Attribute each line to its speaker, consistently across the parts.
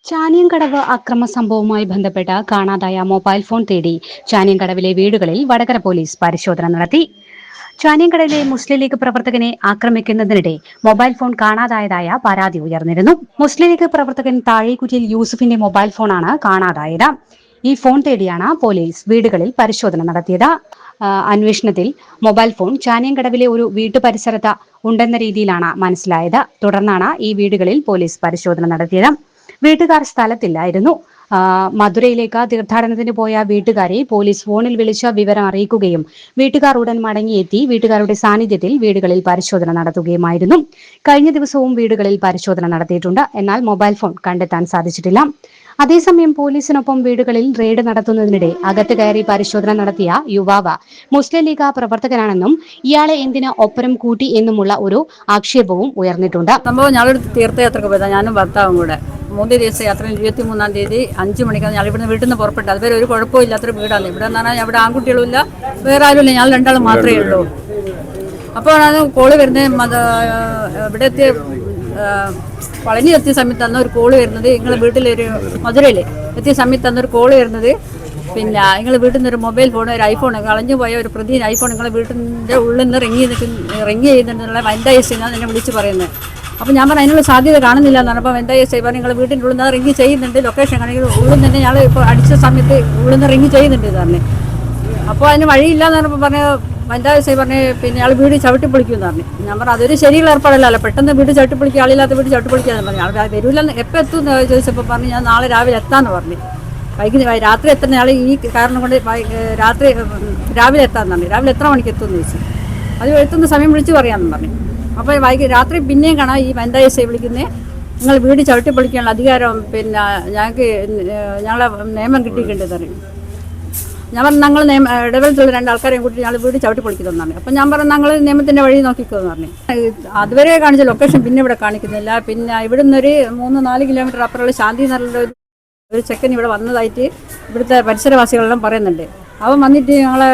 Speaker 1: ചാനിയങ്കടവ് അക്രമ സംഭവവുമായി ബന്ധപ്പെട്ട് കാണാതായ മൊബൈൽ ഫോൺ തേടി ചാനിയങ്കടവിലെ വീടുകളിൽ വടകര പോലീസ് പരിശോധന നടത്തി. ചാനിയങ്കടവിലെ മുസ്ലിം ലീഗ് പ്രവർത്തകനെ ആക്രമിക്കുന്നതിനിടെ മൊബൈൽ ഫോൺ കാണാതായതായ പരാതി ഉയർന്നിരുന്നു. മുസ്ലിം ലീഗ് പ്രവർത്തകൻ താഴേക്കുറ്റിൽ യൂസുഫിന്റെ മൊബൈൽ ഫോണാണ് കാണാതായത്. ഈ ഫോൺ തേടിയാണ് പോലീസ് വീടുകളിൽ പരിശോധന നടത്തിയത്. അന്വേഷണത്തിൽ മൊബൈൽ ഫോൺ ചാനിയങ്കടവിലെ ഒരു വീട്ടുപരിസരത്ത് ഉണ്ടെന്ന രീതിയിലാണ് മനസ്സിലായത്. തുടർന്നാണ് ഈ വീടുകളിൽ പോലീസ് പരിശോധന നടത്തിയത്. വീട്ടുകാർ സ്ഥലത്തില്ലായിരുന്നു. മധുരയിലേക്ക് തീർത്ഥാടനത്തിന് പോയ വീട്ടുകാരെ പോലീസ് ഫോണിൽ വിളിച്ച് വിവരം അറിയിക്കുകയും വീട്ടുകാർ ഉടൻ മടങ്ങിയെത്തി വീട്ടുകാരുടെ സാന്നിധ്യത്തിൽ വീടുകളിൽ പരിശോധന നടത്തുകയുമായിരുന്നു. കഴിഞ്ഞ ദിവസവും വീടുകളിൽ പരിശോധന നടത്തിയിട്ടുണ്ട്. എന്നാൽ മൊബൈൽ ഫോൺ കണ്ടെത്താൻ സാധിച്ചിട്ടില്ല. അതേസമയം പോലീസിനൊപ്പം വീടുകളിൽ റെയ്ഡ് നടത്തുന്നതിനിടെ അകത്ത് കയറി പരിശോധന നടത്തിയ യുവാവ് മുസ്ലിം ലീഗ് പ്രവർത്തകനാണെന്നും ഇയാളെ എന്തിന് ഒപ്പരം കൂട്ടി എന്നുമുള്ള ഒരു ആക്ഷേപവും ഉയർന്നിട്ടുണ്ട്.
Speaker 2: സംഭവം ഞങ്ങളൊരു തീർത്ഥയാത്രക്ക് പോയതാണ്, ഞാനും ഭർത്താവും കൂടെ. 3 ദിവസ യാത്രയിൽ 23-ാം തീയതി 5 മണിക്കാണ് ഞങ്ങൾ ഇവിടുന്ന് വീട്ടിൽ നിന്ന് പുറപ്പെട്ടത്. അതുവരെ ഒരു കുഴപ്പമില്ലാത്തൊരു വീടാണ്. ഇവിടെ എന്ന് പറഞ്ഞാൽ അവിടെ ആൺകുട്ടികളുമില്ല, വേറെ ആരുമില്ല, ഞങ്ങൾ രണ്ടാളും മാത്രമേ ഉള്ളൂ. അപ്പോഴാണ് കോള് വരുന്നത്. ഇവിടെ എത്തിയ പളനി എത്തിയ സമയത്ത് അന്ന് ഒരു കോള് വരുന്നത്, നിങ്ങളുടെ വീട്ടിലൊരു മധുരയിൽ എത്തിയ സമയത്ത് അന്നൊരു കോള് വരുന്നത്, പിന്നെ നിങ്ങൾ വീട്ടിൽ നിന്ന് ഒരു മൊബൈൽ ഫോൺ, ഒരു ഐഫോൺ കളഞ്ഞു പോയ ഒരു പ്രതി ഐഫോൺ നിങ്ങളെ വീട്ടിൻ്റെ ഉള്ളിൽ നിന്ന് റിങ് ചെയ്യുന്നുണ്ടെന്നുള്ള വനിതായസ് എന്നാണ് എന്നെ വിളിച്ച് പറയുന്നത്. അപ്പോൾ ഞാൻ പറഞ്ഞു അതിനുള്ള സാധ്യത കാണുന്നില്ല എന്ന് പറഞ്ഞപ്പോൾ വനിതായസ് പറഞ്ഞു നിങ്ങൾ വീട്ടിൻ്റെ ഉള്ളിൽ നിന്ന് റിങ് ചെയ്യുന്നുണ്ട്, ലൊക്കേഷൻ ആണെങ്കിൽ ഉള്ളിൽ തന്നെ ഞങ്ങൾ ഇപ്പോൾ അടിച്ച സമയത്ത് ഉള്ളിൽ നിന്ന് റിങ് ചെയ്യുന്നുണ്ട് എന്ന് പറഞ്ഞു. അപ്പോൾ അതിന് വഴിയില്ല എന്ന് പറഞ്ഞപ്പോൾ പറഞ്ഞു വനിതായസ് പറഞ്ഞ് പിന്നെ ഞങ്ങൾ വീട് ചവിട്ടി പൊളിക്കുമെന്ന് പറഞ്ഞു. ഞാൻ പറഞ്ഞു അതൊരു ശരിയുള്ള ഏർപ്പാടല്ലല്ലോ, പെട്ടെന്ന് വീട് ചവിട്ടി പൊളിക്കുക, ആളില്ലാത്ത വീട് ചവിട്ടി പൊളിക്കാന്ന് പറഞ്ഞു. ആൾ വരില്ലെന്ന് എപ്പോൾ എത്തും എന്ന് ചോദിച്ചപ്പോൾ പറഞ്ഞു ഞാൻ നാളെ രാവിലെ എത്താമെന്ന് പറഞ്ഞു. രാത്രി എത്തുന്ന ആൾ ഈ കാരണം കൊണ്ട് രാവിലെ എത്താമെന്ന് പറഞ്ഞു. രാവിലെ എത്ര മണിക്ക് എത്തുമെന്ന് ചോദിച്ചു. അത് എത്തുന്ന സമയം വിളിച്ച് പറയാമെന്ന് പറഞ്ഞു. അപ്പോൾ രാത്രി പിന്നെയും കാണാം ഈ വനിതായസെ വിളിക്കുന്നത്, നിങ്ങൾ വീട് ചവിട്ടി പൊളിക്കാനുള്ള അധികാരം പിന്നെ ഞങ്ങളെ നിയമം കിട്ടിയിട്ടുണ്ട് പറയും. ഞാൻ പറഞ്ഞു ഞങ്ങൾ ഇടവേളത്തുള്ള 2 ആൾക്കാരെയും കൂട്ടി ഞങ്ങൾ വീട് ചവിട്ടി പൊളിക്കുന്നതെന്നാണ്. അപ്പം ഞാൻ പറഞ്ഞു ഞങ്ങൾ നിയമത്തിൻ്റെ വഴി നോക്കിക്കോന്ന് പറഞ്ഞു. അതുവരെ കാണിച്ച ലൊക്കേഷൻ പിന്നെ ഇവിടെ കാണിക്കുന്നില്ല. പിന്നെ ഇവിടെ നിന്നൊരു 3-4 കിലോമീറ്റർ അപ്പുറമുള്ള ശാന്തി നഗറിൻ്റെ ഒരു ചെക്കൻ ഇവിടെ വന്നതായിട്ട് ഇവിടുത്തെ പരിസരവാസികളെല്ലാം പറയുന്നുണ്ട്. അവൻ വന്നിട്ട് ഞങ്ങളെ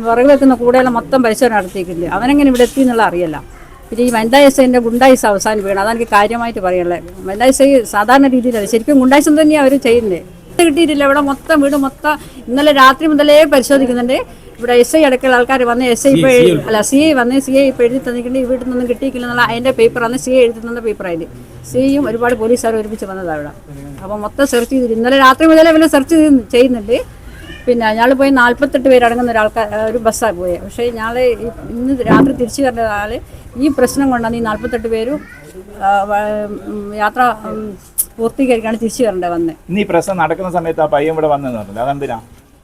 Speaker 2: വിറക് വെക്കുന്ന കൂടെയെല്ലാം മൊത്തം പരിസരം നടത്തിയിട്ടുണ്ട്. അവനെങ്ങനെ ഇവിടെ എത്തി എന്നുള്ള അറിയില്ല. പിന്നെ ഈ വനിതായസേൻ്റെ ഗുണ്ടായിസ് അവസാനം വീണം, അതെനിക്ക് കാര്യമായിട്ട് പറയുള്ളത്. വനിതായസ സാധാരണ രീതിയിലല്ല, ശരിക്കും ഗുണ്ടായിസം തന്നെയാണ് അവർ ചെയ്യുന്നത്. കിട്ടിയിട്ടില്ല. ഇവിടെ മൊത്തം വീട് മൊത്തം ഇന്നലെ രാത്രി മുതലേ പരിശോധിക്കുന്നുണ്ട്. ഇവിടെ SI അടക്കമുള്ള ആൾക്കാർ വന്ന് SI CI വന്ന് CI ഇപ്പോൾ എഴുതി തന്നിട്ടുണ്ട്. ഈ വീട്ടിൽ നിന്നൊന്നും കിട്ടിയിട്ടില്ല എന്നുള്ള അതിൻ്റെ പേപ്പറാണ് CI എഴുതി തന്ന പേപ്പറായത്. CIയും ഒരുപാട് പോലീസുകാർ ഒരുമിച്ച് വന്നതാണ് ഇവിടെ. അപ്പോൾ മൊത്തം സെർച്ച് ചെയ്തിട്ട് ഇന്നലെ രാത്രി മുതലേ ഇവരെ സെർച്ച് ചെയ്യുന്നുണ്ട്. പിന്നെ ഞങ്ങൾ പോയി 48 പേരടങ്ങുന്ന ഒരു ബസ്സാണ് പോയത്. പക്ഷേ ഞങ്ങൾ ഇന്ന് രാത്രി തിരിച്ചു വരുന്ന ആൾ ഈ പ്രശ്നം കൊണ്ടാണ് ഈ 48 പേരും യാത്ര പൂർത്തീകരിക്കാണ് തിരിച്ചു വരേണ്ടത് വന്ന്.
Speaker 3: ഈ പ്രശ്നം നടക്കുന്ന സമയത്ത് ആ പയ്യൻ ഇവിടെ വന്നെന്ന്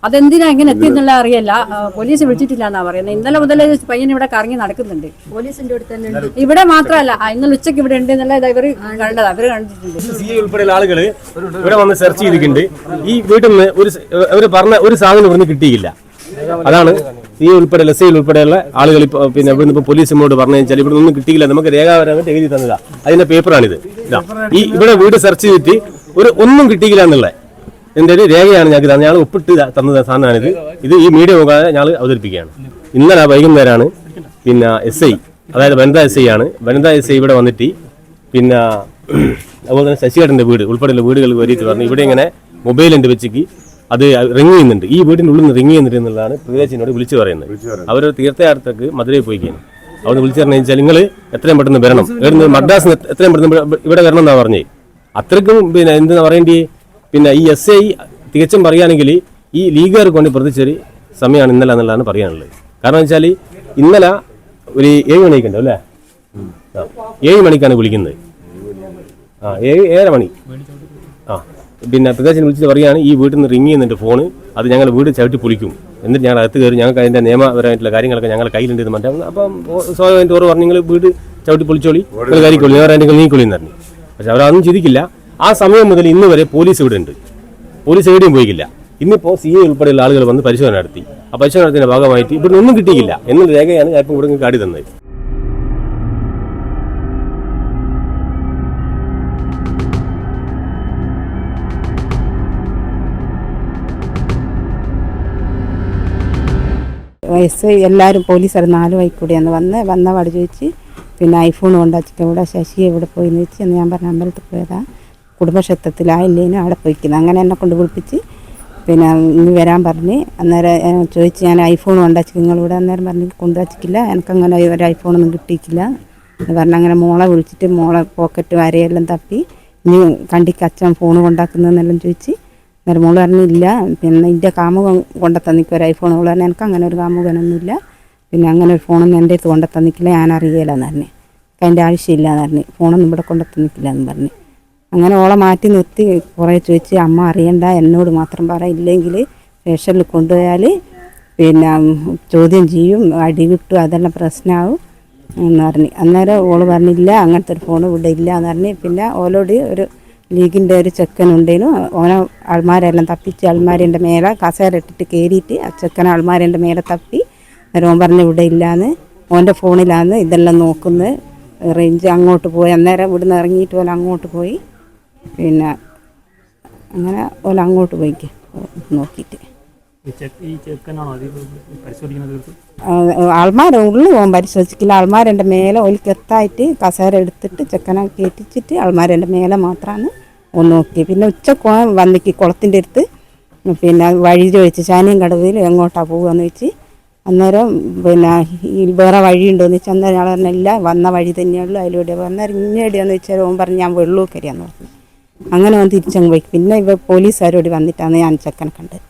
Speaker 2: അതെന്തിനാ എങ്ങനെ എത്തിയെന്നുള്ള അറിയില്ല. പോലീസ് വിളിച്ചിട്ടില്ല എന്നാ പറയുന്നത്. ഇന്നലെ മുതലേ പയ്യൻ ഇവിടെ കറങ്ങി നടക്കുന്നുണ്ട്. പോലീസിന്റെ ഇവിടെ മാത്രമല്ല, ഇന്നലെ ഉച്ചയ്ക്ക് ഇവിടെ ഉണ്ട് എന്നുള്ള ഇവർ കണ്ടത്, അവര് കണ്ടിട്ടുണ്ട്.
Speaker 4: CI ഉൾപ്പെടെയുള്ള ആളുകൾ ഇവിടെ വന്ന് സെർച്ച് ചെയ്തിട്ടുണ്ട്. ഈ വീട്ടിൽ നിന്ന് അവർ പറഞ്ഞ ഒരു സാധനം ഇവിടുന്ന് കിട്ടിയില്ല. അതാണ് CI ഉൾപ്പെടെ SI ഉൾപ്പെടെയുള്ള ആളുകൾ പിന്നെ ഇവിടുന്ന് ഇപ്പോൾ പോലീസിനോട് പറഞ്ഞു വെച്ചാൽ ഇവിടെ ഒന്നും കിട്ടിയില്ല, നമുക്ക് രേഖാപരമായിട്ട് എഴുതി തന്നതാ. അതിന്റെ പേപ്പറാണിത്. ഈ ഇവിടെ വീട് സെർച്ച് ചെയ്തിട്ട് ഒന്നും കിട്ടിയില്ല എന്നുള്ള എൻ്റെ ഒരു രേഖയാണ് ഞങ്ങൾക്ക് തന്നെ. ഞങ്ങൾ ഒപ്പിട്ട് തന്ന സാധനമാണിത്. ഇത് ഈ മീഡിയ മുഖാന്തരം ഞങ്ങൾ അവതരിപ്പിക്കുകയാണ്. ഇന്നലെ വൈകുന്നേരമാണ് പിന്നെ SI, അതായത് വനിതാ SI ആണ്. വനിതാ SI ഇവിടെ വന്നിട്ട് പിന്നെ അതുപോലെ തന്നെ ശശികേട്ടൻ്റെ വീട് ഉൾപ്പെടെയുള്ള വീടുകൾ കയറിയിട്ട് പറഞ്ഞു ഇവിടെ ഇങ്ങനെ മൊബൈലിൻ്റെ വെച്ചിക്ക് അത് റിങ് ചെയ്യുന്നുണ്ട്, ഈ വീടിൻ്റെ ഉള്ളിൽ നിന്ന് റിങ് ചെയ്യുന്നുണ്ട് എന്നുള്ളതാണ് പ്രദേശിനോട് വിളിച്ചു പറയുന്നത്. അവരൊരു തീർത്ഥയാത്രക്ക് മധുരയിൽ പോയിക്കാണ്. അവിടെ വിളിച്ചു പറഞ്ഞു വെച്ചാൽ നിങ്ങൾ എത്രയും പെട്ടെന്ന് വരണം, മദ്രാസിന് എത്രയും പെട്ടെന്ന് ഇവിടെ വരണം എന്നാണ് പറഞ്ഞത്. അത്രയ്ക്കും പിന്നെ എന്തെന്ന് പറയേണ്ടി. പിന്നെ ഈ SI തികച്ചും പറയുകയാണെങ്കിൽ ഈ ലീഗുകാർ കൊണ്ട് പ്രതിച്ചൊരു സമയമാണ് ഇന്നലെ എന്നുള്ളതാണ് പറയാനുള്ളത്. കാരണം വെച്ചാൽ ഇന്നലെ ഒരു 7 മണിക്കുണ്ടോ അല്ലേ, 7 മണിക്കാണ് വിളിക്കുന്നത്. 7:30 മണി. പിന്നെ പ്രദേശം വിളിച്ചിട്ട് പറയുകയാണ് ഈ വീട്ടിൽ നിന്ന് റിങ് ചെയ്യുന്നുണ്ട് ഫോണ്, അത് ഞങ്ങൾ വീട് ചവിട്ടി പൊളിക്കും, എന്നിട്ട് ഞങ്ങൾ അകത്ത് കയറി ഞങ്ങൾക്ക് അതിൻ്റെ നിയമപരമായിട്ടുള്ള കാര്യങ്ങളൊക്കെ ഞങ്ങളുടെ കയ്യിലുണ്ടെന്ന് പറഞ്ഞാൽ അപ്പം സ്വാഭാവികമായിട്ട് ഓരോ പറഞ്ഞു നിങ്ങൾ വീട് ചവിട്ടി പൊളിച്ചോളി, നിങ്ങൾ കാര്യക്കൊള്ളി, വേറെ എന്തെങ്കിലും നീക്കൊള്ളിന്ന് പറഞ്ഞു. പക്ഷെ അവരതൊന്നും ചിരിക്കില്ല. ആ സമയം മുതൽ ഇന്ന് വരെ പോലീസ് ഇവിടെ ഉണ്ട്. പോലീസ് എവിടെയും പോയിക്കില്ല. ഇന്നിപ്പോൾ CI ഉൾപ്പെടെയുള്ള ആളുകൾ വന്ന് പരിശോധന നടത്തി. ആ പരിശോധന നടത്തിൻ്റെ ഭാഗമായിട്ട് ഇവിടെ ഒന്നും കിട്ടിയില്ല എന്നുള്ള രേഖയാണ് ഞാൻ ഇപ്പോൾ ഇവിടെ കാട്ടി തന്നത്.
Speaker 5: SI എല്ലാവരും പോലീസുകാർ 4 വഴിക്കൂടിയാണ് വന്ന പാട് ചോദിച്ച് പിന്നെ ഐഫോൺ കൊണ്ടാച്ചിട്ട് ഇവിടെ ശശിയെ ഇവിടെ പോയി എന്ന് വെച്ച് ഞാൻ പറഞ്ഞ അമ്പലത്തിൽ പോയതാണ്. കുടുംബക്ഷേത്രത്തിലായില്ലേനും അവിടെ പോയിക്കുന്നത്. അങ്ങനെ എന്നെ കൊണ്ട് വിളിപ്പിച്ച് പിന്നെ ഇനി വരാൻ പറഞ്ഞ് അന്നേരം ചോദിച്ച് ഞാൻ ഐഫോൺ കൊണ്ടുവച്ചു നിങ്ങളിവിടെ. അന്നേരം പറഞ്ഞ് കൊണ്ടുവച്ചിട്ടില്ല, എനിക്കങ്ങനെ ഒരു ഐഫോണൊന്നും കിട്ടിയിട്ടില്ല എന്ന് പറഞ്ഞ് അങ്ങനെ മോളെ വിളിച്ചിട്ട് മോളെ പോക്കറ്റ് വരയെല്ലാം തപ്പി ഇനി കണ്ടിക്ക് അച്ഛൻ ഫോൺ കൊണ്ടാക്കുന്നതെന്നെല്ലാം ചോദിച്ച്. അന്നേരം മോള് പറഞ്ഞില്ല, പിന്നെ എൻ്റെ കാമുകൻ കൊണ്ടുത്തന്നിക്ക് ഒരു ഐഫോൺ. മോള് പറഞ്ഞാൽ എനിക്ക് അങ്ങനെ ഒരു കാമുകനൊന്നുമില്ല, പിന്നെ അങ്ങനെ ഒരു ഫോണൊന്നും എൻ്റെ അടുത്ത് കൊണ്ടുത്തന്നിക്കില്ല, ഞാൻ അറിയില്ലെന്ന് പറഞ്ഞ്. അതിൻ്റെ ആവശ്യമില്ല എന്ന് പറഞ്ഞ്, ഫോണൊന്നും ഇവിടെ കൊണ്ടുത്തന്നിക്കില്ല എന്ന് പറഞ്ഞ്. അങ്ങനെ ഓളെ മാറ്റി നിർത്തി കുറേ ചോദിച്ച് അമ്മ അറിയണ്ട, എന്നോട് മാത്രം പറ, ഇല്ലെങ്കിൽ സ്റ്റേഷനിൽ കൊണ്ടുപോയാൽ പിന്നെ ചോദ്യം ചെയ്യും, അടി കിട്ടും, അതെല്ലാം പ്രശ്നമാവും എന്ന് പറഞ്ഞ്. അന്നേരം ഓള് പറഞ്ഞില്ല അങ്ങനത്തെ ഒരു ഫോൺ ഇവിടെ ഇല്ല എന്ന് പറഞ്ഞ്. പിന്നെ ഓലോട് ഒരു ലീഗിൻ്റെ ഒരു ചെക്കനുണ്ടേനു, ഓനെ ആൾമാരെല്ലാം തപ്പിച്ച് അൾമാരേൻ്റെ മേലെ കസേര ഇട്ടിട്ട് കയറിയിട്ട് ആ ചെക്കൻ ആൾമാരേൻ്റെ മേലെ തപ്പി. അന്നേരം ഓൻ പറഞ്ഞ് ഇവിടെ ഇല്ലയെന്ന്, ഓൻ്റെ ഫോണിലാന്ന് ഇതെല്ലാം നോക്കുന്നത്, റേഞ്ച് അങ്ങോട്ട് പോയി. അന്നേരം ഇവിടുന്ന് ഇറങ്ങിയിട്ട് പോലെ അങ്ങോട്ട് പോയി, പിന്നെ അങ്ങനെ ഓല അങ്ങോട്ട് പോയിക്ക് നോക്കിയിട്ട് ആൾമാരെ ഉള്ളു പോകാൻ പരിശോധിക്കില്ല. ആൾമാരെൻ്റെ മേലെ ഒലിക്ക് എത്തായിട്ട് കസേര എടുത്തിട്ട് ചെക്കനെ കയറ്റിച്ചിട്ട് ആൾമാരെൻ്റെ മേലെ മാത്രമാണ് ഒന്ന് നോക്കി. പിന്നെ ഉച്ചക്ക് വന്നിക്ക് കുളത്തിൻ്റെ അടുത്ത് പിന്നെ വഴി ചോദിച്ച് ചാനിയം കടവിൽ എങ്ങോട്ടാണ് പോകുകയെന്ന് വെച്ച്. അന്നേരം പിന്നെ ഈ വേറെ വഴിയുണ്ടോയെന്ന് വെച്ചാൽ അന്നേരം ഞാൻ പറഞ്ഞില്ല, വന്ന വഴി തന്നെയുള്ളൂ, അതിലൂടെ. അന്നേരം ഇങ്ങനെയാണെന്ന് വെച്ചാൽ ഓൻ പറഞ്ഞ് ഞാൻ വെള്ളൂക്കരിയാന്ന് പറഞ്ഞു. അങ്ങനെ ഓൻ തിരിച്ചങ്ങ് പോയി. പിന്നെ പോലീസുകാരോട് വന്നിട്ടാണ് ഞാൻ ചെക്കനെ കണ്ടത്.